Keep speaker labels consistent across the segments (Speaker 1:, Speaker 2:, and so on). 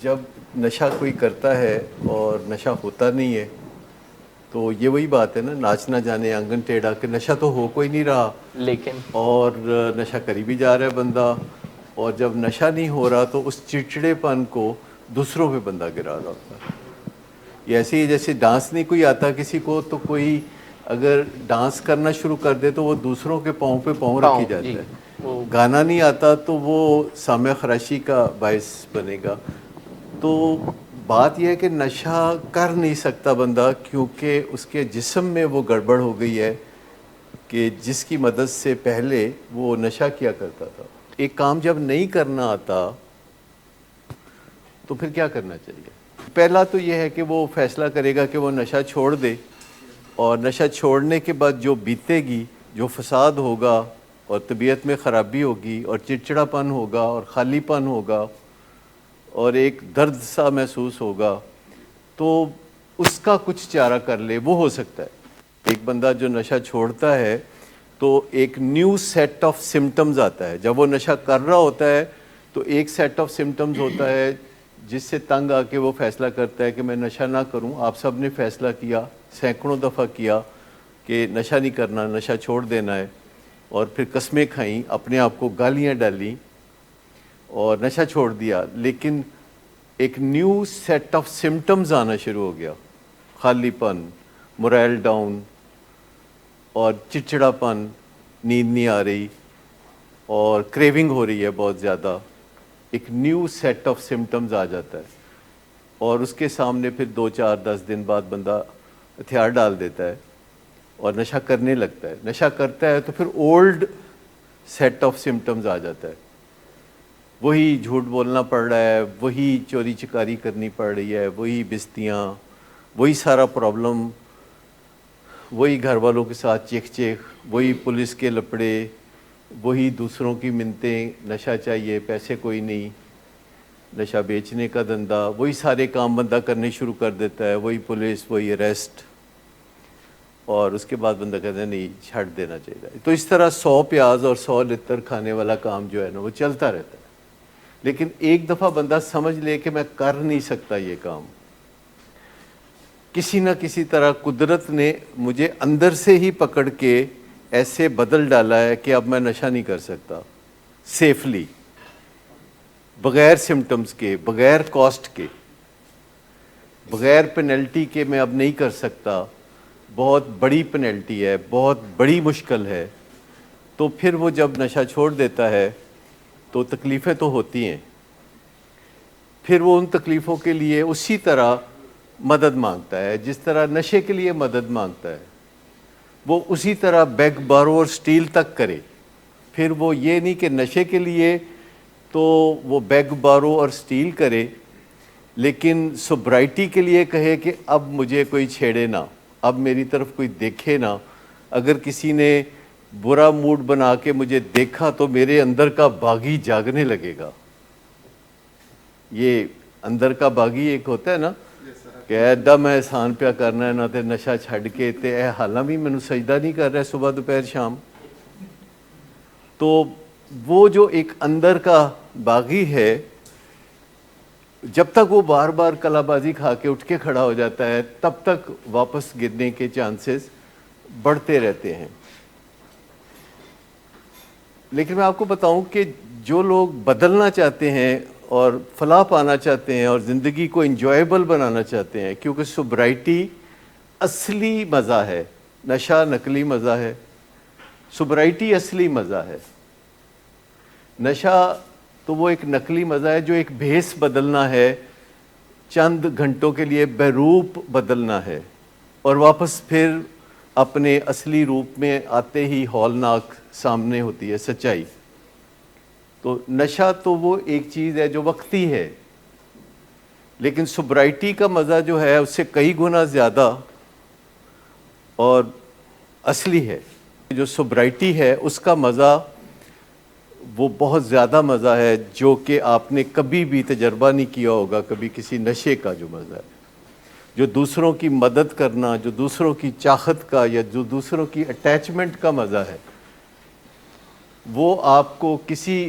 Speaker 1: جب نشہ کوئی کرتا ہے اور نشہ ہوتا نہیں ہے تو یہ وہی بات ہے نا، ناچ نہ جانے آنگن ٹیڑھا، کہ نشہ تو ہو کوئی نہیں رہا
Speaker 2: لیکن
Speaker 1: اور نشہ کری بھی جا رہا ہے بندہ، اور جب نشہ نہیں ہو رہا تو اس چڑچڑے پن کو دوسروں پہ بندہ گرا رہا ہوتا ہے۔ یہ ایسے ہی جیسے ڈانس نہیں کوئی آتا کسی کو، تو کوئی اگر ڈانس کرنا شروع کر دے تو وہ دوسروں کے پاؤں پہ پاؤں رکھی
Speaker 2: جی
Speaker 1: جاتا ہے۔
Speaker 2: وہ
Speaker 1: گانا نہیں آتا تو وہ سامع خراشی کا باعث بنے گا۔ تو بات یہ ہے کہ نشہ کر نہیں سکتا بندہ، کیونکہ اس کے جسم میں وہ گڑبڑ ہو گئی ہے کہ جس کی مدد سے پہلے وہ نشہ کیا کرتا تھا۔ ایک کام جب نہیں کرنا آتا تو پھر کیا کرنا چاہیے؟ پہلا تو یہ ہے کہ وہ فیصلہ کرے گا کہ وہ نشہ چھوڑ دے، اور نشہ چھوڑنے کے بعد جو بیتے گی، جو فساد ہوگا اور طبیعت میں خرابی ہوگی اور چڑچڑا پن ہوگا اور خالی پن ہوگا اور ایک درد سا محسوس ہوگا، تو اس کا کچھ چارہ کر لے۔ وہ ہو سکتا ہے ایک بندہ جو نشہ چھوڑتا ہے تو ایک نیو سیٹ آف سمٹمز آتا ہے۔ جب وہ نشہ کر رہا ہوتا ہے تو ایک سیٹ آف سمٹمز ہوتا ہے جس سے تنگ آ کے وہ فیصلہ کرتا ہے کہ میں نشہ نہ کروں۔ آپ سب نے فیصلہ کیا، سینکڑوں دفعہ کیا کہ نشہ نہیں کرنا، نشہ چھوڑ دینا ہے، اور پھر قسمیں کھائیں، اپنے آپ کو گالیاں ڈالیں اور نشہ چھوڑ دیا، لیکن ایک نیو سیٹ آف سمٹمز آنا شروع ہو گیا، خالی پن، مورائل ڈاؤن اور چڑچڑا پن، نیند نہیں آ رہی اور کریونگ ہو رہی ہے بہت زیادہ۔ ایک نیو سیٹ آف سمٹمز آ جاتا ہے، اور اس کے سامنے پھر 2 4 10 دن بعد بندہ ہتھیار ڈال دیتا ہے اور نشہ کرنے لگتا ہے۔ نشہ کرتا ہے تو پھر اولڈ سیٹ آف سمٹمز آ جاتا ہے، وہی جھوٹ بولنا پڑ رہا ہے، وہی چوری چکاری کرنی پڑ رہی ہے، وہی بستیاں، وہی سارا پرابلم، وہی گھر والوں کے ساتھ چیخ چیخ، وہی پولیس کے لپڑے، وہی دوسروں کی منتیں، نشہ چاہیے، پیسے کوئی نہیں، نشہ بیچنے کا دھندا، وہی سارے کام بندہ کرنے شروع کر دیتا ہے، وہی پولیس، وہی اریسٹ، اور اس کے بعد بندہ کہتا ہے نہیں چھੱਡ دینا چاہیے۔ تو اس طرح 100 پیاز اور 100 لتر کھانے والا کام جو ہے نا وہ چلتا رہتا ہے، لیکن ایک دفعہ بندہ سمجھ لے کہ میں کر نہیں سکتا یہ کام، کسی نہ کسی طرح قدرت نے مجھے اندر سے ہی پکڑ کے ایسے بدل ڈالا ہے کہ اب میں نشہ نہیں کر سکتا سیفلی، بغیر سمٹمز کے، بغیر کاسٹ کے، بغیر پینلٹی کے میں اب نہیں کر سکتا، بہت بڑی پینلٹی ہے، بہت بڑی مشکل ہے۔ تو پھر وہ جب نشہ چھوڑ دیتا ہے تو تکلیفیں تو ہوتی ہیں، پھر وہ ان تکلیفوں کے لیے اسی طرح مدد مانگتا ہے جس طرح نشے کے لیے مدد مانگتا ہے، وہ اسی طرح بیگ بارو اور سٹیل تک کرے۔ پھر وہ یہ نہیں کہ نشے کے لیے تو وہ بیگ بارو اور سٹیل کرے، لیکن سوبرائٹی کے لیے کہے کہ اب مجھے کوئی چھیڑے نہ، اب میری طرف کوئی دیکھے نہ، اگر کسی نے برا موڈ بنا کے مجھے دیکھا تو میرے اندر کا باغی جاگنے لگے گا۔ یہ اندر کا باغی ایک ہوتا ہے نا کہ ایڈا میں احسان پیا کرنا ہے نہ تے نشہ چھڈ کے تے اے حالاں بھی مینوں سجدہ نہیں کر رہا صبح دوپہر شام۔ تو وہ جو ایک اندر کا باغی ہے، جب تک وہ بار بار کلا بازی کھا کے اٹھ کے کھڑا ہو جاتا ہے تب تک واپس گرنے کے چانسز بڑھتے رہتے ہیں۔ لیکن میں آپ کو بتاؤں کہ جو لوگ بدلنا چاہتے ہیں اور فلاح پانا چاہتے ہیں اور زندگی کو انجوائبل بنانا چاہتے ہیں، کیونکہ سوبرائٹی اصلی مزہ ہے، نشہ نقلی مزہ ہے، سوبرائٹی اصلی مزہ ہے۔ نشہ تو وہ ایک نقلی مزہ ہے جو ایک بھیس بدلنا ہے، چند گھنٹوں کے لیے بروپ بدلنا ہے، اور واپس پھر اپنے اصلی روپ میں آتے ہی ہولناک سامنے ہوتی ہے سچائی۔ تو نشہ تو وہ ایک چیز ہے جو وقتی ہے، لیکن سوبرائٹی کا مزہ جو ہے اس سے کئی گنا زیادہ اور اصلی ہے۔ جو سوبرائٹی ہے اس کا مزہ وہ بہت زیادہ مزہ ہے جو کہ آپ نے کبھی بھی تجربہ نہیں کیا ہوگا، کبھی کسی نشے کا جو مزہ ہے، جو دوسروں کی مدد کرنا، جو دوسروں کی چاہت کا یا جو دوسروں کی اٹیچمنٹ کا مزہ ہے، وہ آپ کو کسی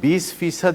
Speaker 1: 20%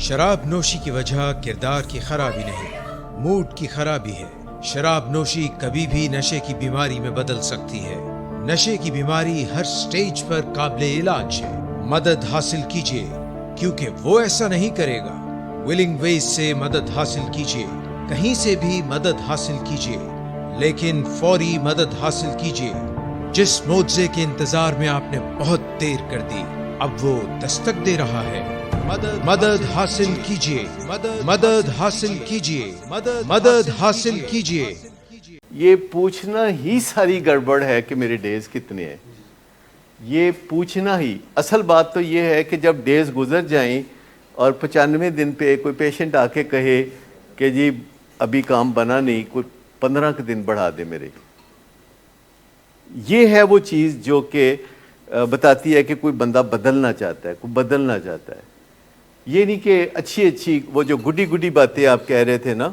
Speaker 2: شراب نوشی کی وجہ کردار کی خرابی نہیں، موڈ کی خرابی ہے۔ شراب نوشی کبھی بھی نشے کی بیماری میں بدل سکتی ہے۔ نشے کی بیماری ہر سٹیج پر قابل علاج ہے۔ مدد حاصل کیجیے کیونکہ وہ ایسا نہیں کرے گا۔ ولنگ ویز سے مدد حاصل کیجیے، کہیں سے بھی مدد حاصل کیجیے، لیکن فوری مدد حاصل کیجیے۔ جس معجزے کے انتظار میں آپ نے بہت دیر کر دی، اب وہ دستک دے رہا ہے۔ مدد حاصل کیجیے، مدد حاصل کیجیے، مدد حاصل کیجیے۔
Speaker 1: یہ پوچھنا ہی ساری گڑبڑ ہے کہ میرے ڈیز کتنے ہیں، یہ پوچھنا ہی۔ اصل بات تو یہ ہے کہ جب ڈیز گزر جائیں اور 95 دن پہ کوئی پیشنٹ آ کے کہے کہ جی ابھی کام بنا نہیں، کوئی 15 دن بڑھا دے میرے، یہ ہے وہ چیز جو کہ بتاتی ہے کہ کوئی بندہ بدلنا چاہتا ہے، کوئی بدلنا چاہتا ہے۔ یہ نہیں کہ اچھی وہ جو گڈی گڈی باتیں آپ کہہ رہے تھے نا،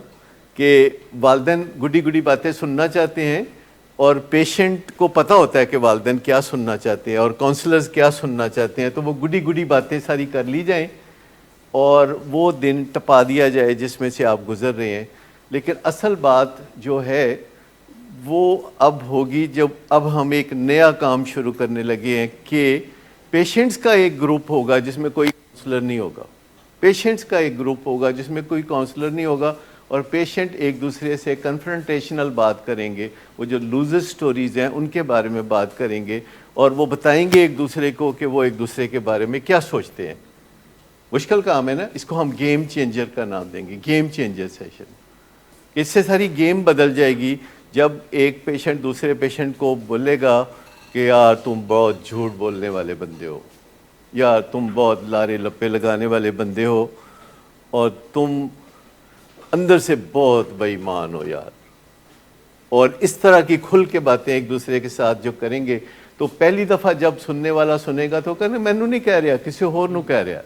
Speaker 1: کہ والدین گڈی گڈی باتیں سننا چاہتے ہیں اور پیشنٹ کو پتہ ہوتا ہے کہ والدین کیا سننا چاہتے ہیں اور کونسلرز کیا سننا چاہتے ہیں، تو وہ گڈی گڈی باتیں ساری کر لی جائیں اور وہ دن ٹپا دیا جائے جس میں سے آپ گزر رہے ہیں۔ لیکن اصل بات جو ہے وہ اب ہوگی جب اب ہم ایک نیا کام شروع کرنے لگے ہیں کہ پیشنٹس کا ایک گروپ ہوگا جس میں کوئی کونسلر نہیں ہوگا، پیشنٹس کا ایک گروپ ہوگا جس میں کوئی کونسلر نہیں ہوگا، اور پیشنٹ ایک دوسرے سے کنفرنٹیشنل بات کریں گے، وہ جو لوزر سٹوریز ہیں ان کے بارے میں بات کریں گے اور وہ بتائیں گے ایک دوسرے کو کہ وہ ایک دوسرے کے بارے میں کیا سوچتے ہیں۔ مشکل کام ہے نا، اس کو ہم گیم چینجر کا نام دیں گے، گیم چینجر سیشن۔ اس سے ساری گیم بدل جائے گی جب ایک پیشنٹ دوسرے پیشنٹ کو بولے گا کہ یار تم بہت جھوٹ بولنے والے بندے ہو، یار تم بہت لارے لپے لگانے والے بندے ہو، اور تم اندر سے بہت بے ایمان ہو یار، اور اس طرح کی کھل کے باتیں ایک دوسرے کے ساتھ جو کریں گے، تو پہلی دفعہ جب سننے والا سنے گا تو کہنا میں نہیں کہہ رہا، کسی اور نو کہہ رہا۔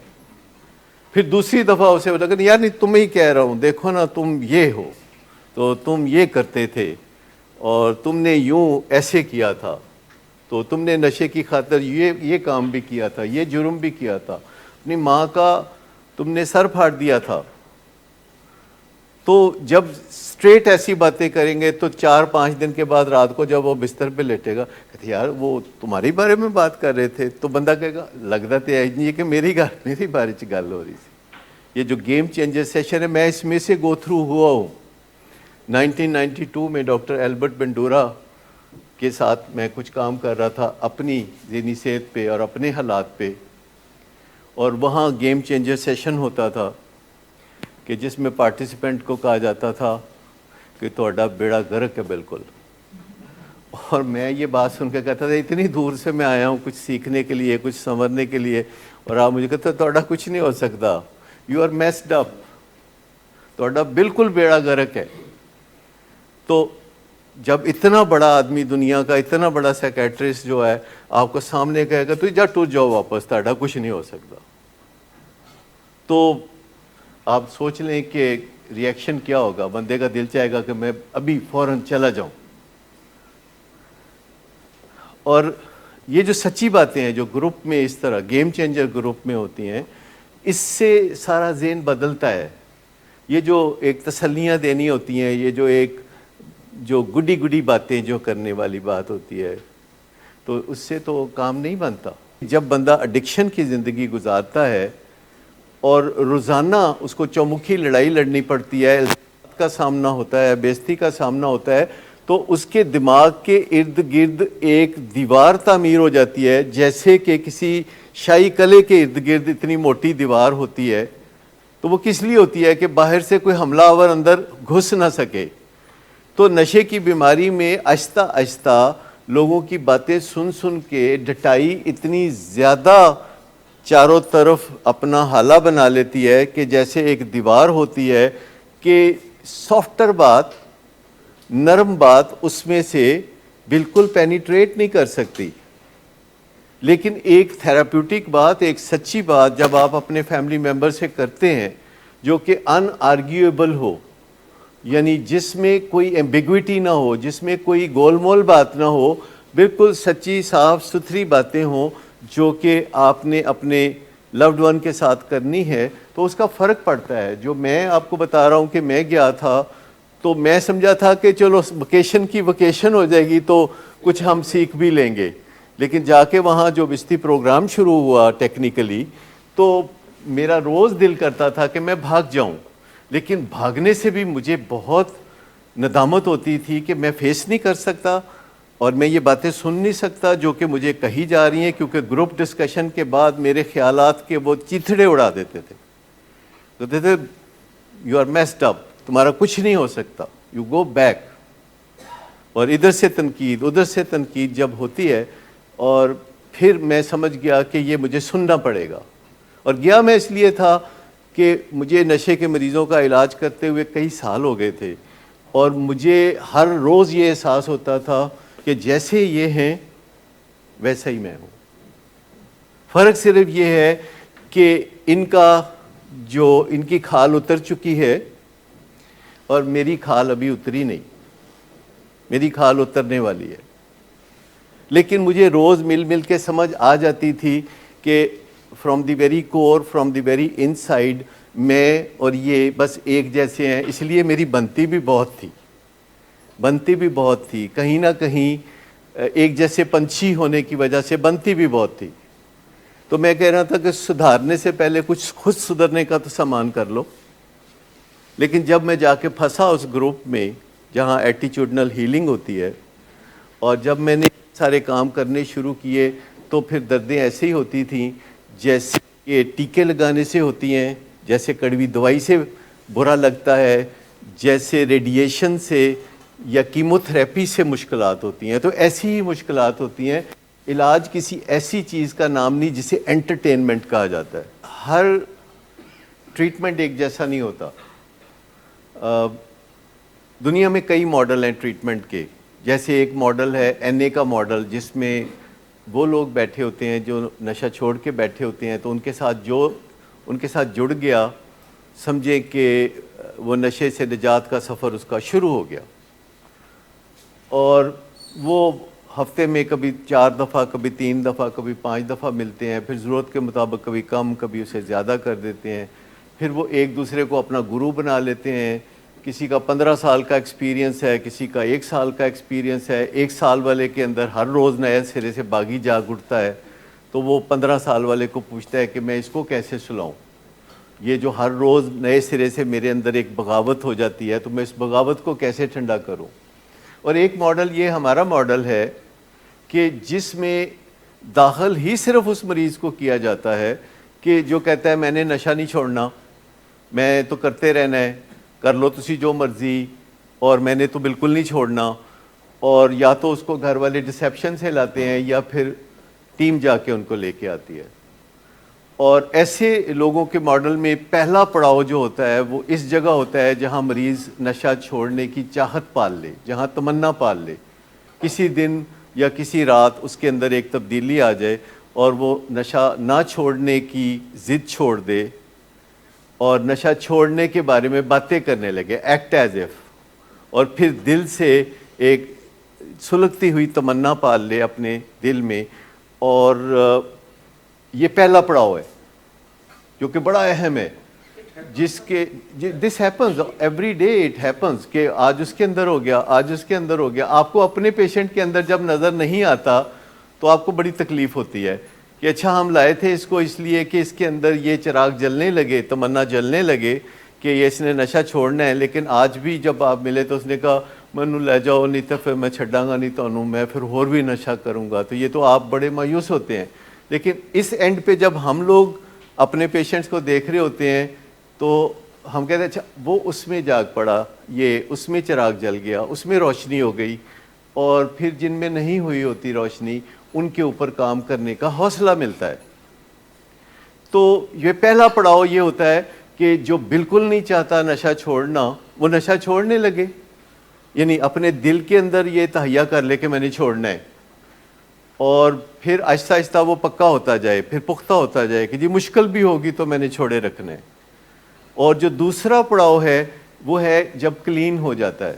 Speaker 1: پھر دوسری دفعہ اسے بولا کہ یار نہیں تمہیں ہی کہہ رہا ہوں، دیکھو نا تم یہ ہو، تو تم یہ کرتے تھے اور تم نے یوں ایسے کیا تھا، تو تم نے نشے کی خاطر یہ کام بھی کیا تھا، یہ جرم بھی کیا تھا، اپنی ماں کا تم نے سر پھاڑ دیا تھا۔ تو جب سٹریٹ ایسی باتیں کریں گے تو 4-5 دن کے بعد رات کو جب وہ بستر پہ لیٹے گا کہتے یار وہ تمہارے بارے میں بات کر رہے تھے، تو بندہ کہے گا لگتا تو ہے نہیں کہ میری بارے چ گل ہو رہی تھی۔ یہ جو گیم چینجر سیشن ہے میں اس میں سے گو تھرو ہوا ہوں۔ 1992 میں ڈاکٹر ایلبرٹ بنڈورا کے ساتھ میں کچھ کام کر رہا تھا اپنی ذہنی صحت پہ اور اپنے حالات پہ، اور وہاں گیم چینجر سیشن ہوتا تھا کہ جس میں پارٹیسپینٹ کو کہا جاتا تھا کہ تہاڈا بیڑا گرک ہے بالکل، اور میں یہ بات سن کے کہتا تھا اتنی دور سے میں آیا ہوں کچھ سیکھنے کے لیے، کچھ سنورنے کے لیے، اور آپ مجھے کہتے تہاڈا کچھ نہیں ہو سکتا، یو آر میسڈ اپ، تہاڈا بالکل بیڑا گرک ہے۔ تو جب اتنا بڑا آدمی دنیا کا، اتنا بڑا سیکیٹرسٹ جو ہے آپ کو سامنے کہے گا تو جا ٹر جاؤ واپس، تہاڈا کچھ نہیں ہو سکتا، تو آپ سوچ لیں کہ ریئیکشن کیا ہوگا۔ بندے کا دل چاہے گا کہ میں ابھی فوراً چلا جاؤں۔ اور یہ جو سچی باتیں ہیں جو گروپ میں اس طرح گیم چینجر گروپ میں ہوتی ہیں، اس سے سارا ذہن بدلتا ہے۔ یہ جو ایک تسلیاں دینی ہوتی ہیں، یہ جو ایک جو گڈی گڈی باتیں جو کرنے والی بات ہوتی ہے، تو اس سے تو کام نہیں بنتا۔ جب بندہ ایڈکشن کی زندگی گزارتا ہے اور روزانہ اس کو چومکھی لڑائی لڑنی پڑتی ہے، الزامات کا سامنا ہوتا ہے، بے عزتی کا سامنا ہوتا ہے، تو اس کے دماغ کے ارد گرد ایک دیوار تعمیر ہو جاتی ہے، جیسے کہ کسی شاہی قلعے کے ارد گرد اتنی موٹی دیوار ہوتی ہے۔ تو وہ کس لیے ہوتی ہے کہ باہر سے کوئی حملہ آور اندر گھس نہ سکے۔ تو نشے کی بیماری میں آہستہ آہستہ لوگوں کی باتیں سن سن کے ڈٹائی اتنی زیادہ چاروں طرف اپنا حالہ بنا لیتی ہے کہ جیسے ایک دیوار ہوتی ہے کہ سافٹر بات، نرم بات اس میں سے بالکل پینیٹریٹ نہیں کر سکتی، لیکن ایک تھیراپیوٹک بات، ایک سچی بات جب آپ اپنے فیملی ممبر سے کرتے ہیں جو کہ ان آرگیویبل ہو، یعنی جس میں کوئی ایمبیگوٹی نہ ہو، جس میں کوئی گول مول بات نہ ہو، بالکل سچی صاف ستھری باتیں ہوں جو کہ آپ نے اپنے لوڈ ون کے ساتھ کرنی ہے تو اس کا فرق پڑتا ہے. جو میں آپ کو بتا رہا ہوں کہ میں گیا تھا تو میں سمجھا تھا کہ چلو ویکیشن کی ویکیشن ہو جائے گی تو کچھ ہم سیکھ بھی لیں گے, لیکن جا کے وہاں جو بستی پروگرام شروع ہوا ٹیکنیکلی تو میرا روز دل کرتا تھا کہ میں بھاگ جاؤں, لیکن بھاگنے سے بھی مجھے بہت ندامت ہوتی تھی کہ میں فیس نہیں کر سکتا اور میں یہ باتیں سن نہیں سکتا جو کہ مجھے کہی جا رہی ہیں, کیونکہ گروپ ڈسکشن کے بعد میرے خیالات کے وہ چیتھڑے اڑا دیتے تھے. کہتے تھے یو آر میسڈ اپ, تمہارا کچھ نہیں ہو سکتا, یو گو بیک. اور ادھر سے تنقید ادھر سے تنقید جب ہوتی ہے, اور پھر میں سمجھ گیا کہ یہ مجھے سننا پڑے گا. اور گیا میں اس لیے تھا کہ مجھے نشے کے مریضوں کا علاج کرتے ہوئے کئی سال ہو گئے تھے, اور مجھے ہر روز یہ احساس ہوتا تھا کہ جیسے یہ ہیں ویسا ہی میں ہوں. فرق صرف یہ ہے کہ ان کی کھال اتر چکی ہے اور میری کھال ابھی اتری نہیں, میری کھال اترنے والی ہے. لیکن مجھے روز مل مل کے سمجھ آ جاتی تھی کہ from the very core, from the very inside میں اور یہ بس ایک جیسے ہیں. اس لیے میری بنتی بھی بہت تھی, کہیں نہ کہیں ایک جیسے پنچھی ہونے کی وجہ سے بنتی بھی بہت تھی. تو میں کہہ رہا تھا کہ سدھارنے سے پہلے کچھ خود سدھرنے کا تو سامان کر لو. لیکن جب میں جا کے پھنسا اس گروپ میں جہاں ایٹیچیوڈنل ہیلنگ ہوتی ہے, اور جب میں نے سارے کام کرنے شروع کیے تو پھر دردیں ایسے ہی ہوتی تھیں جیسے کہ ٹیکے لگانے سے ہوتی ہیں, جیسے کڑوی دوائی سے برا لگتا ہے, جیسے ریڈیشن سے یا کیموتھراپی سے مشکلات ہوتی ہیں. تو ایسی ہی مشکلات ہوتی ہیں. علاج کسی ایسی چیز کا نام نہیں جسے انٹرٹینمنٹ کہا جاتا ہے. ہر ٹریٹمنٹ ایک جیسا نہیں ہوتا. دنیا میں کئی ماڈل ہیں ٹریٹمنٹ کے. جیسے ایک ماڈل ہے NA کا ماڈل, جس میں وہ لوگ بیٹھے ہوتے ہیں جو نشہ چھوڑ کے بیٹھے ہوتے ہیں, تو ان کے ساتھ جڑ گیا, سمجھیں کہ وہ نشے سے نجات کا سفر اس کا شروع ہو گیا. اور وہ ہفتے میں کبھی 4 دفعہ, کبھی 3 دفعہ, کبھی 5 دفعہ ملتے ہیں, پھر ضرورت کے مطابق کبھی کم, کبھی اسے زیادہ کر دیتے ہیں. پھر وہ ایک دوسرے کو اپنا گرو بنا لیتے ہیں. کسی کا 15 سال کا ایکسپیرینس ہے, کسی کا 1 سال کا ایکسپیرینس ہے. 1 سال والے کے اندر ہر روز نئے سرے سے باغی جاگ اٹھتا ہے, تو وہ 15 سال والے کو پوچھتا ہے کہ میں اس کو کیسے سلاؤں. یہ جو ہر روز نئے سرے سے میرے اندر ایک بغاوت ہو جاتی ہے, تو میں اس بغاوت کو کیسے ٹھنڈا کروں. اور ایک ماڈل یہ ہمارا ماڈل ہے کہ جس میں داخل ہی صرف اس مریض کو کیا جاتا ہے کہ جو کہتا ہے میں نے نشہ نہیں چھوڑنا, میں تو کرتے رہنا ہے, کر لو تسی جو مرضی, اور میں نے تو بالکل نہیں چھوڑنا. اور یا تو اس کو گھر والے ڈسیپشن سے لاتے ہیں یا پھر ٹیم جا کے ان کو لے کے آتی ہے. اور ایسے لوگوں کے ماڈل میں پہلا پڑاؤ جو ہوتا ہے وہ اس جگہ ہوتا ہے جہاں مریض نشہ چھوڑنے کی چاہت پال لے, جہاں تمنا پال لے. کسی دن یا کسی رات اس کے اندر ایک تبدیلی آ جائے اور وہ نشہ نہ چھوڑنے کی ضد چھوڑ دے اور نشہ چھوڑنے کے بارے میں باتیں کرنے لگے, ایکٹ ایز ایف, اور پھر دل سے ایک سلگتی ہوئی تمنا پال لے اپنے دل میں. اور یہ پہلا پڑاؤ ہے جو کہ بڑا اہم ہے, جس کے دس happens every day, it happens کہ آج اس کے اندر ہو گیا, آج اس کے اندر ہو گیا. آپ کو اپنے پیشنٹ کے اندر جب نظر نہیں آتا تو آپ کو بڑی تکلیف ہوتی ہے کہ اچھا ہم لائے تھے اس کو اس لیے کہ اس کے اندر یہ چراغ جلنے لگے, تمنا جلنے لگے کہ یہ اس نے نشہ چھوڑنا ہے. لیکن آج بھی جب آپ ملے تو اس نے کہا منو لے جاؤ نہیں تو پھر میں چھڈاں گا نہیں تانوں, میں پھر اور بھی نشہ کروں گا. تو یہ تو آپ بڑے مایوس ہوتے ہیں. لیکن اس اینڈ پہ جب ہم لوگ اپنے پیشنٹس کو دیکھ رہے ہوتے ہیں تو ہم کہتے ہیں اچھا وہ اس میں جاگ پڑا, یہ اس میں چراغ جل گیا, اس میں روشنی ہو گئی. اور پھر جن میں نہیں ہوئی ہوتی روشنی ان کے اوپر کام کرنے کا حوصلہ ملتا ہے. تو یہ پہلا پڑاؤ یہ ہوتا ہے کہ جو بالکل نہیں چاہتا نشہ چھوڑنا وہ نشہ چھوڑنے لگے, یعنی اپنے دل کے اندر یہ تہیا کر لے کہ میں نے چھوڑنا ہے. اور پھر آہستہ آہستہ وہ پکا ہوتا جائے, پھر پختہ ہوتا جائے کہ جی مشکل بھی ہوگی تو میں نے چھوڑے رکھنا ہے. اور جو دوسرا پڑاؤ ہے وہ ہے جب کلین ہو جاتا ہے,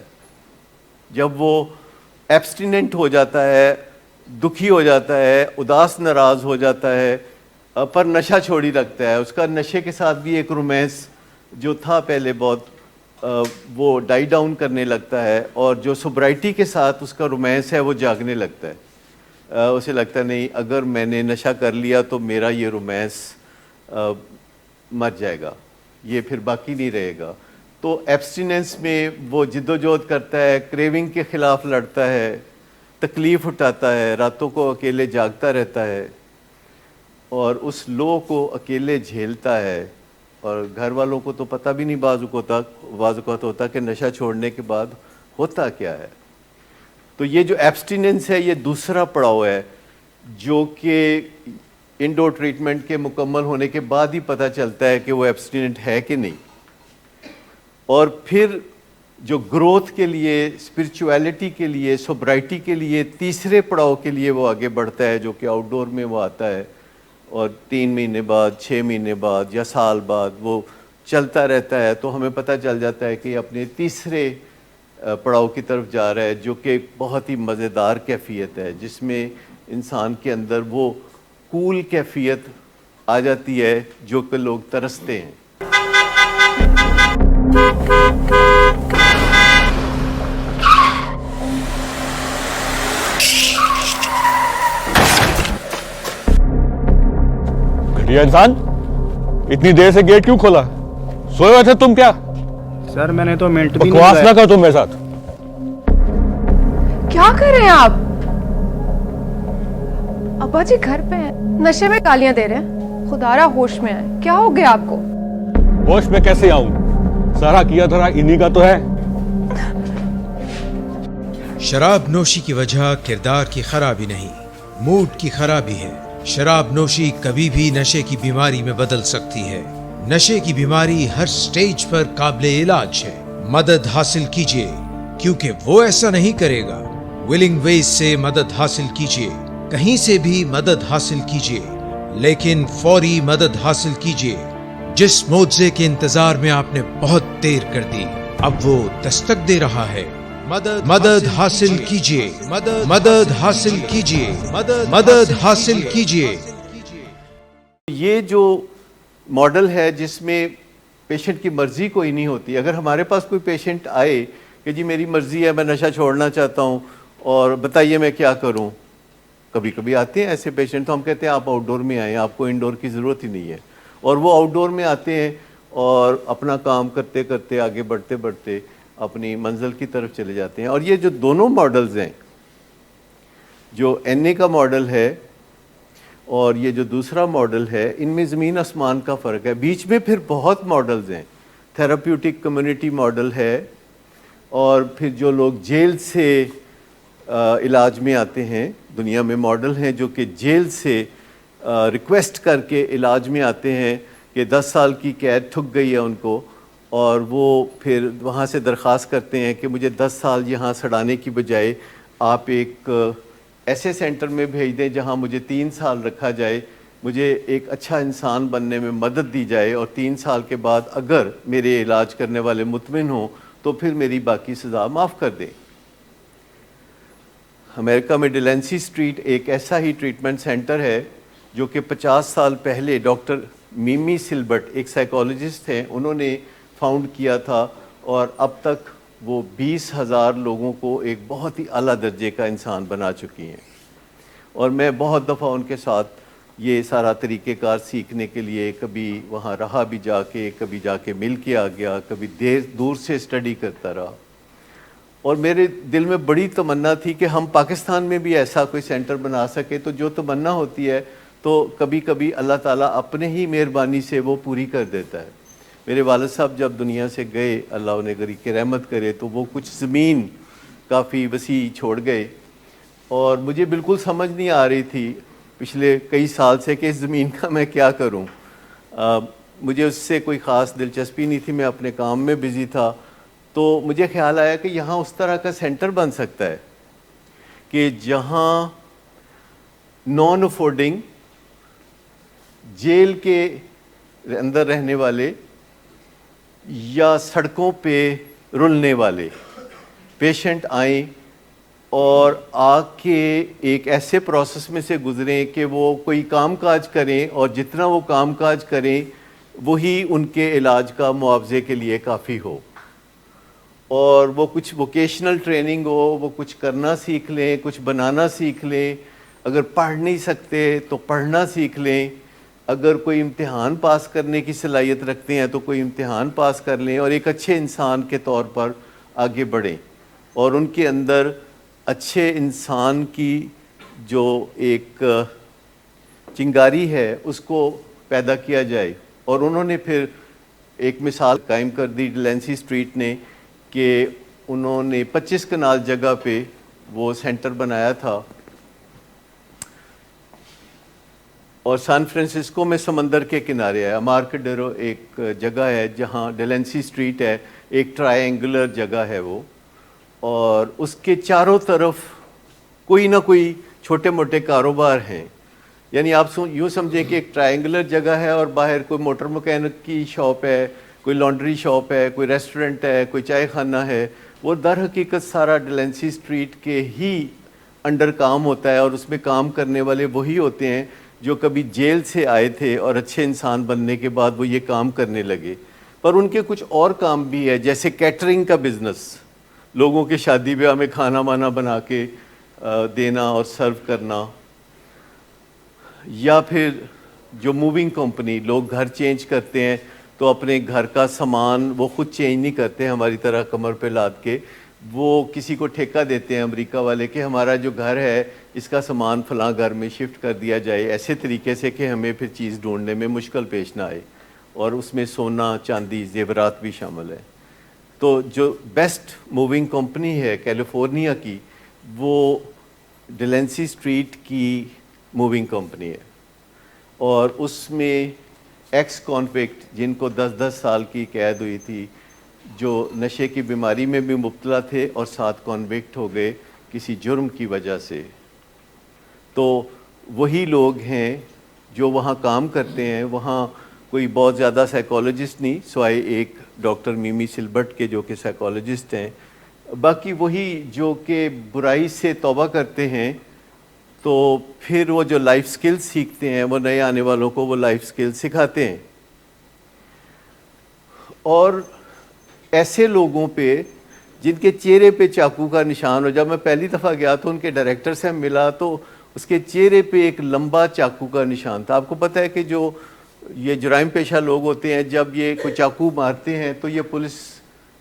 Speaker 1: جب وہ ایبسٹیننٹ ہو جاتا ہے, دکھی ہو جاتا ہے, اداس ناراض ہو جاتا ہے, پر نشہ چھوڑ ہی رکھتا ہے. اس کا نشے کے ساتھ بھی ایک رومانس جو تھا پہلے بہت وہ ڈائی ڈاؤن کرنے لگتا ہے, اور جو سوبرائٹی کے ساتھ اس کا رومانس ہے وہ جاگنے لگتا ہے. اسے لگتا ہے نہیں, اگر میں نے نشہ کر لیا تو میرا یہ رومانس مر جائے گا, یہ پھر باقی نہیں رہے گا. تو ایبسٹیننس میں وہ جد و جہد کرتا ہے, کریونگ کے خلاف لڑتا ہے, تکلیف اٹھاتا ہے, راتوں کو اکیلے جاگتا رہتا ہے, اور اس لو کو اکیلے جھیلتا ہے. اور گھر والوں کو تو پتہ بھی نہیں بعض اوقات ہوتا کہ نشہ چھوڑنے کے بعد ہوتا کیا ہے. تو یہ جو ایبسٹیننس ہے یہ دوسرا پڑاؤ ہے, جو کہ انڈور ٹریٹمنٹ کے مکمل ہونے کے بعد ہی پتہ چلتا ہے کہ وہ ایبسٹیننٹ ہے کہ نہیں. اور پھر جو گروتھ کے لیے, اسپرچویلٹی کے لیے, سوبرائٹی کے لیے تیسرے پڑاؤ کے لیے وہ آگے بڑھتا ہے, جو کہ آؤٹ ڈور میں وہ آتا ہے, اور 3 مہینے بعد, 6 مہینے بعد یا سال بعد وہ چلتا رہتا ہے. تو ہمیں پتہ چل جاتا ہے کہ یہ اپنے تیسرے پڑاؤ کی طرف جا رہا ہے, جو کہ بہت ہی مزیدار کیفیت ہے, جس میں انسان کے اندر وہ کول کیفیت آ جاتی ہے جو کہ لوگ ترستے ہیں.
Speaker 3: گھٹیا انسان, اتنی دیر سے گیٹ کیوں کھولا؟ سوئے ہوئے تھے تم کیا؟
Speaker 4: سر میں نے تو منٹ بھی
Speaker 3: بکواس نہ کر تم میرے ساتھ.
Speaker 5: کیا کر رہے ہیں آپ؟ ابا جی گھر پہ ہیں, نشے میں گالیاں دے رہے ہیں. خدارا ہوش میں آئے, کیا ہو گیا آپ کو؟
Speaker 3: ہوش میں کیسے آؤں؟ سارا کیا دھرا انہی کا تو ہے.
Speaker 2: شراب نوشی کی وجہ کردار کی خرابی نہیں, موڈ کی خرابی ہے. شراب نوشی کبھی بھی نشے کی بیماری میں بدل سکتی ہے. نشے کی بیماری ہر سٹیج پر قابل علاج ہے. مدد حاصل کیجیے, کیونکہ وہ ایسا نہیں کرے گا. ولنگ ویز سے مدد حاصل کیجیے, کہیں سے بھی مدد حاصل کیجیے, لیکن فوری مدد حاصل کیجیے. جس معجزے کے انتظار میں آپ نے بہت دیر کر دی, اب وہ دستک دے رہا ہے. مدد حاصل کیجیے, مدد حاصل کیجیے, مدد حاصل کیجیے.
Speaker 1: یہ جو ماڈل ہے جس میں پیشنٹ کی مرضی کوئی نہیں ہوتی. اگر ہمارے پاس کوئی پیشنٹ آئے کہ جی میری مرضی ہے, میں نشہ چھوڑنا چاہتا ہوں اور بتائیے میں کیا کروں. کبھی کبھی آتے ہیں ایسے پیشنٹ, تو ہم کہتے ہیں آپ آؤٹ ڈور میں آئیں, آپ کو انڈور کی ضرورت ہی نہیں ہے. اور وہ آؤٹ ڈور میں آتے ہیں اور اپنا کام کرتے کرتے, آگے بڑھتے بڑھتے اپنی منزل کی طرف چلے جاتے ہیں. اور یہ جو دونوں ماڈلز ہیں, جو این اے کا ماڈل ہے اور یہ جو دوسرا ماڈل ہے, ان میں زمین آسمان کا فرق ہے. بیچ میں پھر بہت ماڈلز ہیں. تھیراپیوٹک کمیونٹی ماڈل ہے, اور پھر جو لوگ جیل سے علاج میں آتے ہیں, دنیا میں ماڈل ہیں جو کہ جیل سے ریکویسٹ کر کے علاج میں آتے ہیں کہ 10 سال کی قید ٹھک گئی ہے ان کو, اور وہ پھر وہاں سے درخواست کرتے ہیں کہ مجھے 10 سال یہاں سڑانے کی بجائے آپ ایک ایسے سینٹر میں بھیج دیں جہاں مجھے 3 سال رکھا جائے, مجھے ایک اچھا انسان بننے میں مدد دی جائے, اور 3 سال کے بعد اگر میرے علاج کرنے والے مطمئن ہوں تو پھر میری باقی سزا معاف کر دیں. امریکہ میں ڈیلنسی اسٹریٹ ایک ایسا ہی ٹریٹمنٹ سینٹر ہے جو کہ 50 سال پہلے ڈاکٹر میمی سلبرٹ, ایک سائیکالوجسٹ ہیں, انہوں نے فاؤنڈ کیا تھا, اور اب تک وہ 20,000 لوگوں کو ایک بہت ہی اعلیٰ درجے کا انسان بنا چکی ہیں. اور میں بہت دفعہ ان کے ساتھ یہ سارا طریقہ کار سیکھنے کے لیے کبھی وہاں رہا بھی جا کے, کبھی جا کے مل کے آ گیا, کبھی دور سے اسٹڈی کرتا رہا. اور میرے دل میں بڑی تمنا تھی کہ ہم پاکستان میں بھی ایسا کوئی سینٹر بنا سکے. تو جو تمنا ہوتی ہے تو کبھی کبھی اللہ تعالیٰ اپنے ہی مہربانی سے وہ پوری کر دیتا ہے. میرے والد صاحب جب دنیا سے گئے, اللہ انہیں غریق رحمت کرے, تو وہ کچھ زمین کافی وسیع چھوڑ گئے, اور مجھے بالکل سمجھ نہیں آ رہی تھی پچھلے کئی سال سے کہ اس زمین کا میں کیا کروں. مجھے اس سے کوئی خاص دلچسپی نہیں تھی, میں اپنے کام میں بزی تھا. تو مجھے خیال آیا کہ یہاں اس طرح کا سینٹر بن سکتا ہے کہ جہاں نان افورڈنگ جیل کے اندر رہنے والے یا سڑکوں پہ رلنے والے پیشنٹ آئیں اور آ کے ایک ایسے پروسیس میں سے گزریں کہ وہ کوئی کام کاج کریں اور جتنا وہ کام کاج کریں وہی ان کے علاج کا معاوضے کے لیے کافی ہو، اور وہ کچھ ووکیشنل ٹریننگ ہو، وہ کچھ کرنا سیکھ لیں، کچھ بنانا سیکھ لیں، اگر پڑھ نہیں سکتے تو پڑھنا سیکھ لیں، اگر کوئی امتحان پاس کرنے کی صلاحیت رکھتے ہیں تو کوئی امتحان پاس کر لیں اور ایک اچھے انسان کے طور پر آگے بڑھیں، اور ان کے اندر اچھے انسان کی جو ایک چنگاری ہے اس کو پیدا کیا جائے۔ اور انہوں نے پھر ایک مثال قائم کر دی ڈیلنسی اسٹریٹ نے کہ انہوں نے 25 کنال جگہ پہ وہ سینٹر بنایا تھا، اور سان فرانسسکو میں سمندر کے کنارے ہے، امارکڈیرو ایک جگہ ہے جہاں ڈیلنسی اسٹریٹ ہے، ایک ٹرائی اینگولر جگہ ہے وہ، اور اس کے چاروں طرف کوئی نہ کوئی چھوٹے موٹے کاروبار ہیں۔ یعنی آپ یوں سمجھیں کہ ایک ٹرائنگولر جگہ ہے اور باہر کوئی موٹر مکینک کی شاپ ہے، کوئی لانڈری شاپ ہے، کوئی ریسٹورنٹ ہے، کوئی چائے خانہ ہے۔ وہ در حقیقت سارا ڈیلنسی اسٹریٹ کے ہی انڈر کام ہوتا ہے، اور اس میں کام کرنے والے وہی ہوتے ہیں جو کبھی جیل سے آئے تھے اور اچھے انسان بننے کے بعد وہ یہ کام کرنے لگے۔ پر ان کے کچھ اور کام بھی ہے، جیسے کیٹرنگ کا بزنس، لوگوں کے شادی بیاہ میں کھانا وانا بنا کے دینا اور سرو کرنا، یا پھر جو موونگ کمپنی، لوگ گھر چینج کرتے ہیں تو اپنے گھر کا سامان وہ خود چینج نہیں کرتے ہماری طرح کمر پہ لاد کے، وہ کسی کو ٹھیکہ دیتے ہیں امریکہ والے کہ ہمارا جو گھر ہے اس کا سامان فلاں گھر میں شفٹ کر دیا جائے، ایسے طریقے سے کہ ہمیں پھر چیز ڈھونڈنے میں مشکل پیش نہ آئے، اور اس میں سونا چاندی زیورات بھی شامل ہے۔ تو جو بیسٹ موونگ کمپنی ہے کیلیفورنیا کی، وہ ڈیلنسی اسٹریٹ کی موونگ کمپنی ہے، اور اس میں ایکس کانوکٹ جن کو 10 سال کی قید ہوئی تھی، جو نشے کی بیماری میں بھی مبتلا تھے اور ساتھ کانوکٹ ہو گئے کسی جرم کی وجہ سے، تو وہی لوگ ہیں جو وہاں کام کرتے ہیں۔ وہاں کوئی بہت زیادہ سائیکالوجسٹ نہیں، سوائے ایک ڈاکٹر میمی سلبرٹ کے جو کہ سائیکالوجسٹ ہیں، باقی وہی جو کہ برائی سے توبہ کرتے ہیں، تو پھر وہ جو لائف سکل سیکھتے ہیں وہ نئے آنے والوں کو وہ لائف سکل سکھاتے ہیں۔ اور ایسے لوگوں پہ جن کے چہرے پہ چاقو کا نشان ہو، جب میں پہلی دفعہ گیا تو ان کے ڈائریکٹر سے ملا تو اس کے چہرے پہ ایک لمبا چاقو کا نشان تھا۔ آپ کو پتہ ہے کہ جو یہ جرائم پیشہ لوگ ہوتے ہیں، جب یہ کوئی چاقو مارتے ہیں تو یہ پولیس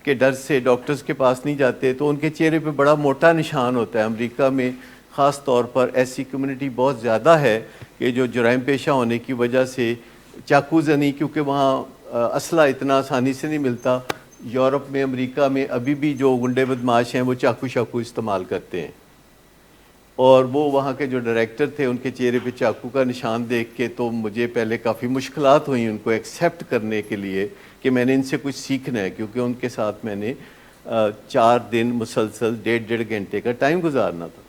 Speaker 1: کے ڈر سے ڈاکٹرز کے پاس نہیں جاتے، تو ان کے چہرے پہ بڑا موٹا نشان ہوتا ہے۔ امریکہ میں خاص طور پر ایسی کمیونٹی بہت زیادہ ہے کہ جو جرائم پیشہ ہونے کی وجہ سے چاقو زنی، کیونکہ وہاں اسلحہ اتنا آسانی سے نہیں ملتا۔ یورپ میں، امریکہ میں ابھی بھی جو گنڈے بدماش ہیں وہ چاقو استعمال کرتے ہیں، اور وہ وہاں کے جو ڈائریکٹر تھے ان کے چہرے پہ چاقو کا نشان دیکھ کے تو مجھے پہلے کافی مشکلات ہوئیں ان کو ایکسیپٹ کرنے کے لیے کہ میں نے ان سے کچھ سیکھنا ہے، کیونکہ ان کے ساتھ میں نے 4 دن مسلسل 1.5 گھنٹے کا ٹائم گزارنا تھا۔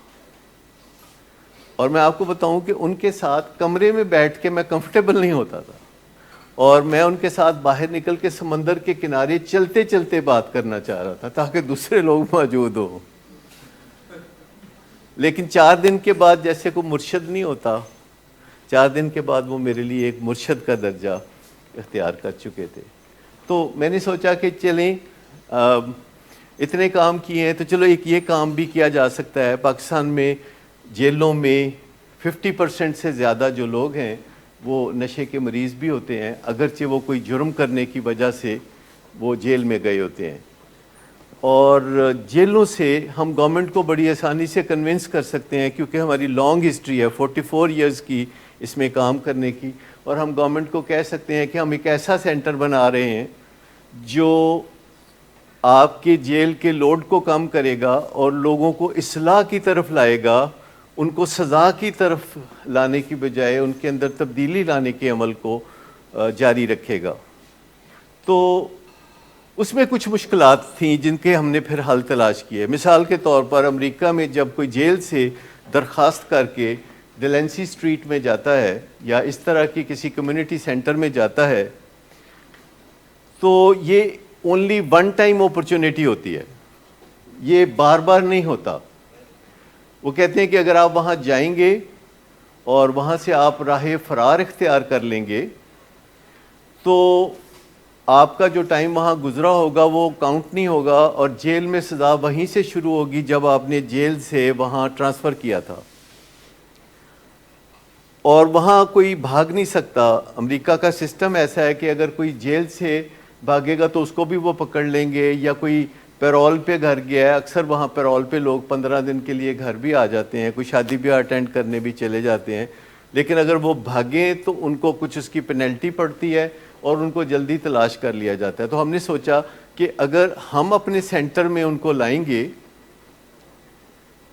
Speaker 1: اور میں آپ کو بتاؤں کہ ان کے ساتھ کمرے میں بیٹھ کے میں کمفرٹیبل نہیں ہوتا تھا، اور میں ان کے ساتھ باہر نکل کے سمندر کے کنارے چلتے چلتے بات کرنا چاہ رہا تھا تاکہ دوسرے لوگ موجود ہوں۔ لیکن 4 دن کے بعد جیسے کوئی مرشد نہیں ہوتا، 4 دن کے بعد وہ میرے لیے ایک مرشد کا درجہ اختیار کر چکے تھے۔ تو میں نے سوچا کہ چلیں اتنے کام کیے ہیں تو چلو ایک یہ کام بھی کیا جا سکتا ہے۔ پاکستان میں جیلوں میں 50% سے زیادہ جو لوگ ہیں وہ نشے کے مریض بھی ہوتے ہیں، اگرچہ وہ کوئی جرم کرنے کی وجہ سے وہ جیل میں گئے ہوتے ہیں، اور جیلوں سے ہم گورنمنٹ کو بڑی آسانی سے کنونس کر سکتے ہیں کیونکہ ہماری لانگ ہسٹری ہے 44 ایئرز کی اس میں کام کرنے کی، اور ہم گورنمنٹ کو کہہ سکتے ہیں کہ ہم ایک ایسا سینٹر بنا رہے ہیں جو آپ کے جیل کے لوڈ کو کم کرے گا اور لوگوں کو اصلاح کی طرف لائے گا، ان کو سزا کی طرف لانے کی بجائے ان کے اندر تبدیلی لانے کے عمل کو جاری رکھے گا۔ تو اس میں کچھ مشکلات تھیں جن کے ہم نے پھر حل تلاش کیے۔ مثال کے طور پر امریکہ میں جب کوئی جیل سے درخواست کر کے ڈیلنسی اسٹریٹ میں جاتا ہے یا اس طرح کی کسی کمیونٹی سینٹر میں جاتا ہے تو یہ اونلی ون ٹائم اپرچونٹی ہوتی ہے، یہ بار بار نہیں ہوتا۔ وہ کہتے ہیں کہ اگر آپ وہاں جائیں گے اور وہاں سے آپ راہ فرار اختیار کر لیں گے تو آپ کا جو ٹائم وہاں گزرا ہوگا وہ کاؤنٹ نہیں ہوگا، اور جیل میں سزا وہیں سے شروع ہوگی جب آپ نے جیل سے وہاں ٹرانسفر کیا تھا، اور وہاں کوئی بھاگ نہیں سکتا۔ امریکہ کا سسٹم ایسا ہے کہ اگر کوئی جیل سے بھاگے گا تو اس کو بھی وہ پکڑ لیں گے، یا کوئی پیرول پہ گھر گیا ہے، اکثر وہاں پیرول پہ لوگ 15 دن کے لیے گھر بھی آ جاتے ہیں، کوئی شادی بیاہ اٹینڈ کرنے بھی چلے جاتے ہیں، لیکن اگر وہ بھاگیں تو ان کو کچھ اس کی پینلٹی پڑتی ہے اور ان کو جلدی تلاش کر لیا جاتا ہے۔ تو ہم نے سوچا کہ اگر ہم اپنے سینٹر میں ان کو لائیں گے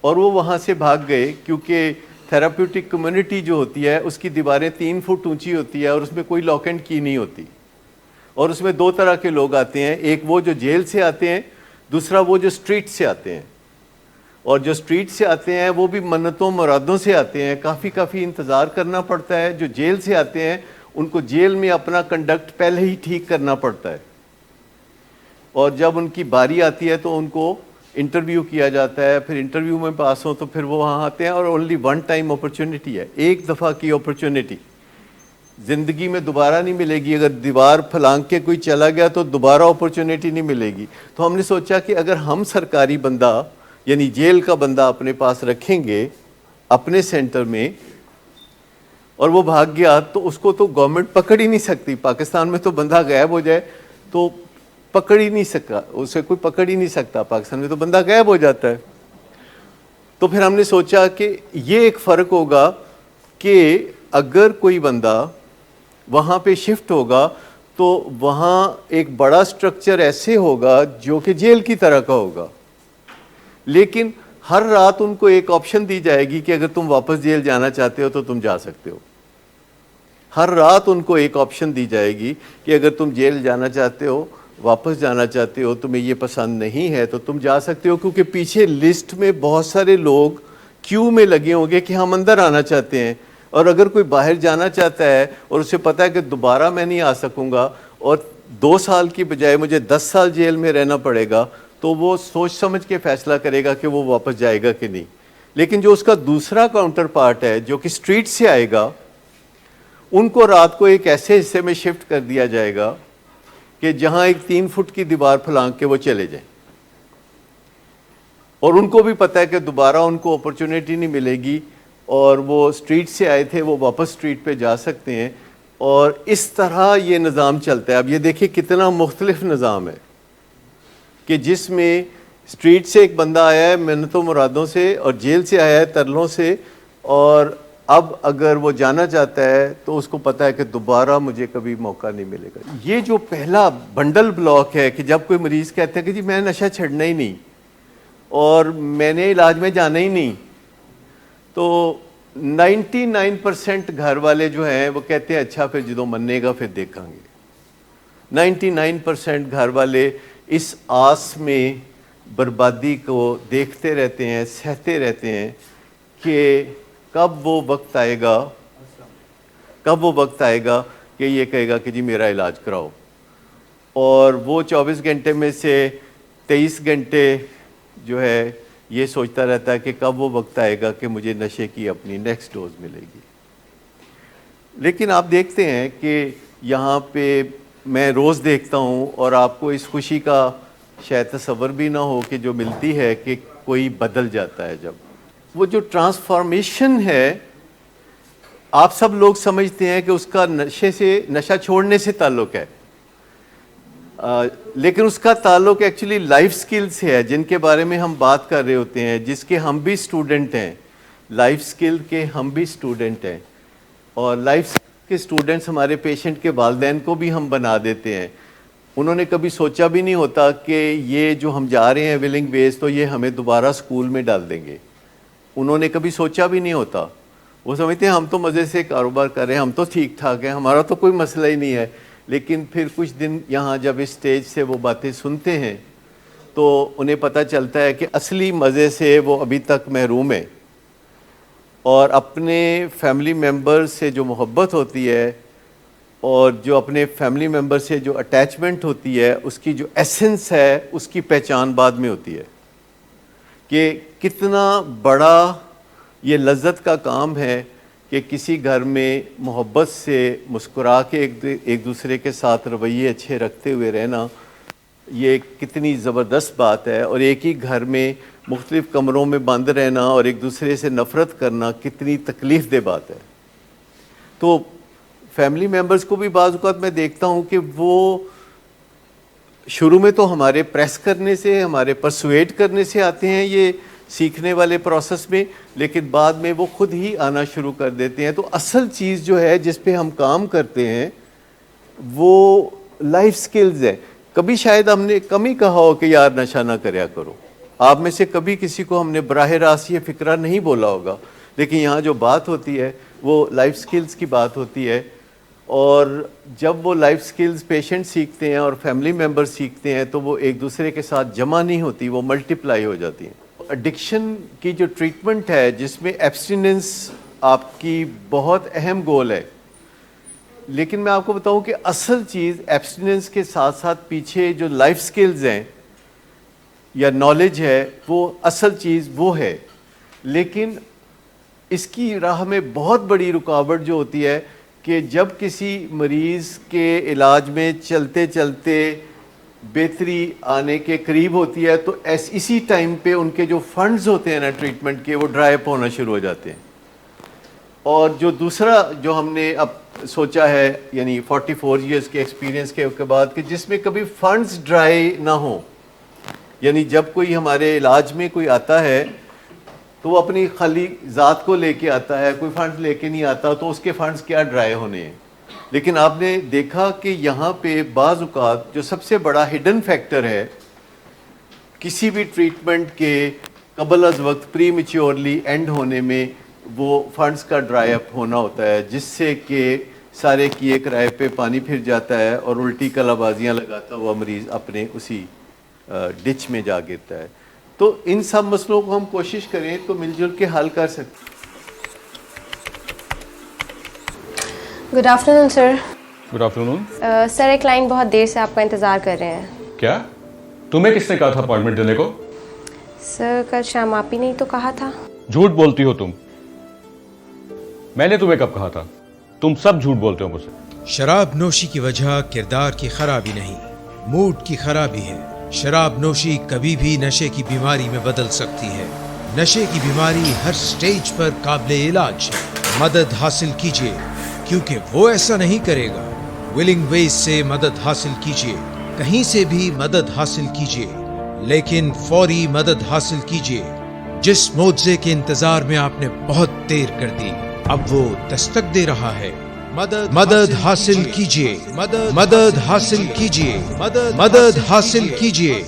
Speaker 1: اور وہ وہاں سے بھاگ گئے، کیونکہ تھراپیوٹک کمیونٹی جو ہوتی ہے اس کی دیواریں 3 فٹ اونچی ہوتی ہے اور اس میں کوئی لاک اینڈ کی نہیں ہوتی، اور اس میں 2 طرح کے لوگ آتے ہیں، ایک وہ جو جیل سے آتے ہیں، دوسرا وہ جو اسٹریٹ سے آتے ہیں۔ اور جو اسٹریٹ سے آتے ہیں وہ بھی منتوں مرادوں سے آتے ہیں، کافی انتظار کرنا پڑتا ہے۔ جو جیل سے آتے ہیں ان کو جیل میں اپنا کنڈکٹ پہلے ہی ٹھیک کرنا پڑتا ہے، اور جب ان کی باری آتی ہے تو ان کو انٹرویو کیا جاتا ہے، پھر انٹرویو میں پاس ہو تو پھر وہ وہاں آتے ہیں، اور اونلی 1 ٹائم اپرچونٹی ہے، ایک دفعہ کی اپرچونٹی، زندگی میں دوبارہ نہیں ملے گی۔ اگر دیوار پھلانگ کے کوئی چلا گیا تو دوبارہ اپرچونٹی نہیں ملے گی۔ تو ہم نے سوچا کہ اگر ہم سرکاری بندہ یعنی جیل کا بندہ اپنے پاس رکھیں گے اپنے سینٹر میں، اور وہ بھاگ گیا تو اس کو تو گورنمنٹ پکڑ ہی نہیں سکتی۔ پاکستان میں تو بندہ غائب ہو جائے تو پکڑ ہی نہیں سکتا، اسے کوئی پکڑ ہی نہیں سکتا، پاکستان میں تو بندہ غائب ہو جاتا ہے۔ تو پھر ہم نے سوچا کہ یہ ایک فرق ہوگا کہ اگر کوئی بندہ وہاں پہ شفٹ ہوگا تو وہاں ایک بڑا سٹرکچر ایسے ہوگا جو کہ جیل کی طرح کا ہوگا، لیکن ہر رات ان کو ایک آپشن دی جائے گی کہ اگر تم واپس جیل جانا چاہتے ہو تو تم جا سکتے ہو۔ ہر رات ان کو ایک آپشن دی جائے گی کہ اگر تم جیل جانا چاہتے ہو، واپس جانا چاہتے ہو، تمہیں یہ پسند نہیں ہے تو تم جا سکتے ہو، کیونکہ پیچھے لسٹ میں بہت سارے لوگ کیو میں لگے ہوں گے کہ ہم اندر آنا چاہتے ہیں، اور اگر کوئی باہر جانا چاہتا ہے اور اسے پتہ ہے کہ دوبارہ میں نہیں آ سکوں گا اور 2 سال کی بجائے مجھے 10 سال جیل میں رہنا پڑے گا، تو وہ سوچ سمجھ کے فیصلہ کرے گا کہ وہ واپس جائے گا کہ نہیں۔ لیکن جو اس کا دوسرا کاؤنٹر پارٹ ہے جو کہ اسٹریٹ سے آئے گا، ان کو رات کو ایک ایسے حصے میں شفٹ کر دیا جائے گا کہ جہاں ایک 3 فٹ کی دیوار پھلانگ کے وہ چلے جائیں، اور ان کو بھی پتہ ہے کہ دوبارہ ان کو اپرچونٹی نہیں ملے گی، اور وہ اسٹریٹ سے آئے تھے وہ واپس اسٹریٹ پہ جا سکتے ہیں، اور اس طرح یہ نظام چلتا ہے۔ اب یہ دیکھیں کتنا مختلف نظام ہے کہ جس میں اسٹریٹ سے ایک بندہ آیا ہے منتوں مرادوں سے، اور جیل سے آیا ہے ترلوں سے، اور اب اگر وہ جانا چاہتا ہے تو اس کو پتہ ہے کہ دوبارہ مجھے کبھی موقع نہیں ملے گا۔ یہ جو پہلا بنڈل بلاک ہے کہ جب کوئی مریض کہتا ہے کہ جی میں نشہ چھڑنا ہی نہیں اور میں نے علاج میں جانا ہی نہیں، تو 99% گھر والے جو ہیں وہ کہتے ہیں اچھا پھر جدوں مننے گا پھر دیکھیں گے۔ 99% گھر والے اس آس میں بربادی کو دیکھتے رہتے ہیں، سہتے رہتے ہیں کہ کب وہ وقت آئے گا کہ یہ کہے گا کہ جی میرا علاج کراؤ، اور وہ 24 گھنٹے میں سے 23 گھنٹے جو ہے یہ سوچتا رہتا ہے کہ کب وہ وقت آئے گا کہ مجھے نشے کی اپنی نیکسٹ ڈوز ملے گی۔ لیکن آپ دیکھتے ہیں کہ یہاں پہ میں روز دیکھتا ہوں، اور آپ کو اس خوشی کا شاید تصور بھی نہ ہو کہ جو ملتی ہے کہ کوئی بدل جاتا ہے۔ جب وہ جو ٹرانسفارمیشن ہے، آپ سب لوگ سمجھتے ہیں کہ اس کا نشہ چھوڑنے سے تعلق ہے، لیکن اس کا تعلق ایکچولی لائف سکل سے ہے، جن کے بارے میں ہم بات کر رہے ہوتے ہیں، جس کے ہم بھی سٹوڈنٹ ہیں، لائف سکل کے ہم بھی سٹوڈنٹ ہیں، اور لائف سکل کے سٹوڈنٹس ہمارے پیشنٹ کے والدین کو بھی ہم بنا دیتے ہیں۔ انہوں نے کبھی سوچا بھی نہیں ہوتا کہ یہ جو ہم جا رہے ہیں ولنگ بیس تو یہ ہمیں دوبارہ سکول میں ڈال دیں گے، انہوں نے کبھی سوچا بھی نہیں ہوتا۔ وہ سمجھتے ہیں ہم تو مزے سے کاروبار کر رہے ہیں، ہم تو ٹھیک ٹھاک ہیں، ہمارا تو کوئی مسئلہ ہی نہیں ہے۔ لیکن پھر کچھ دن یہاں جب اس سٹیج سے وہ باتیں سنتے ہیں تو انہیں پتہ چلتا ہے کہ اصلی مزے سے وہ ابھی تک محروم ہیں، اور اپنے فیملی ممبر سے جو محبت ہوتی ہے اور جو اپنے فیملی ممبر سے جو اٹیچمنٹ ہوتی ہے، اس کی جو ایسنس ہے اس کی پہچان بعد میں ہوتی ہے کہ کتنا بڑا یہ لذت کا کام ہے کہ کسی گھر میں محبت سے مسکرا کے ایک دوسرے کے ساتھ رویے اچھے رکھتے ہوئے رہنا، یہ کتنی زبردست بات ہے. اور ایک ہی گھر میں مختلف کمروں میں بند رہنا اور ایک دوسرے سے نفرت کرنا کتنی تکلیف دہ بات ہے. تو فیملی ممبرز کو بھی بعض اوقات میں دیکھتا ہوں کہ وہ شروع میں تو ہمارے پریس کرنے سے، ہمارے پرسویٹ کرنے سے آتے ہیں یہ سیکھنے والے پروسیس میں، لیکن بعد میں وہ خود ہی آنا شروع کر دیتے ہیں. تو اصل چیز جو ہے جس پہ ہم کام کرتے ہیں وہ لائف سکلز ہے. کبھی شاید ہم نے کم ہی کہا ہو کہ یار نشہ نہ کریا کرو. آپ میں سے کبھی کسی کو ہم نے براہ راست یہ فکرہ نہیں بولا ہوگا، لیکن یہاں جو بات ہوتی ہے وہ لائف سکلز کی بات ہوتی ہے. اور جب وہ لائف سکلز پیشنٹ سیکھتے ہیں اور فیملی ممبر سیکھتے ہیں تو وہ ایک دوسرے کے ساتھ جمع نہیں ہوتی، وہ ملٹیپلائی ہو جاتی ہیں. ایڈکشن کی جو ٹریٹمنٹ ہے جس میں ایبسٹیننس آپ کی بہت اہم گول ہے، لیکن میں آپ کو بتاؤں کہ اصل چیز ایبسٹیننس کے ساتھ ساتھ پیچھے جو لائف سکلز ہیں یا نالج ہے وہ اصل چیز وہ ہے. لیکن اس کی راہ میں بہت بڑی رکاوٹ جو ہوتی ہے کہ جب کسی مریض کے علاج میں چلتے چلتے بہتری آنے کے قریب ہوتی ہے تو اسی ٹائم پہ ان کے جو فنڈز ہوتے ہیں نا ٹریٹمنٹ کے، وہ ڈرائی اپ ہونا شروع ہو جاتے ہیں. اور جو دوسرا جو ہم نے اب سوچا ہے یعنی 44 ایئرس کے ایکسپیرینس کے بعد کہ جس میں کبھی فنڈز ڈرائی نہ ہوں، یعنی جب کوئی ہمارے علاج میں کوئی آتا ہے تو وہ اپنی خالی ذات کو لے کے آتا ہے، کوئی فنڈ لے کے نہیں آتا، تو اس کے فنڈز کیا ڈرائی ہونے ہیں. لیکن آپ نے دیکھا کہ یہاں پہ بعض اوقات جو سب سے بڑا ہڈن فیکٹر ہے کسی بھی ٹریٹمنٹ کے قبل از وقت پری میچیورلی اینڈ ہونے میں، وہ فنڈز کا ڈرائی اپ ہونا ہوتا ہے، جس سے کہ سارے کیے کرائے پہ پانی پھر جاتا ہے اور الٹی کلا بازیاں لگاتا ہوا مریض اپنے اسی ڈچ میں جا گرتا ہے. تو ان سب مسئلوں کو ہم کوشش کریں تو مل جل کے حل کر سکتے.
Speaker 6: گڈ آفٹر نون سر.
Speaker 3: گڈ آفٹر نون.
Speaker 6: سر ایک کلائنٹ بہت دیر سے آپ کا انتظار کر رہے ہیں.
Speaker 3: کیا تمہیں کس نے کہا تھا اپائنٹمنٹ دینے کو؟
Speaker 6: سر کل شام آپ ہی نہیں تو کہا تھا.
Speaker 3: جھوٹ بولتی ہو تم. میں نے تمہیں کب کہا تھا؟ تم سب جھوٹ بولتے ہو مجھ سے.
Speaker 2: شراب نوشی کی وجہ کردار کی خرابی نہیں، موڈ کی خرابی ہے. شراب نوشی کبھی بھی نشے کی بیماری میں بدل سکتی ہے. نشے کی بیماری ہر سٹیج پر قابل علاج ہے. مدد حاصل کیجیے کیونکہ وہ ایسا نہیں کرے گا. ولنگ ویز سے مدد حاصل کیجیے، کہیں سے بھی مدد حاصل کیجیے، لیکن فوری مدد حاصل کیجیے. جس معجزے کے انتظار میں آپ نے بہت دیر کر دی اب وہ دستک دے رہا ہے. مدد حاصل کیجیے، مدد حاصل کیجیے، مدد حاصل کیجیے.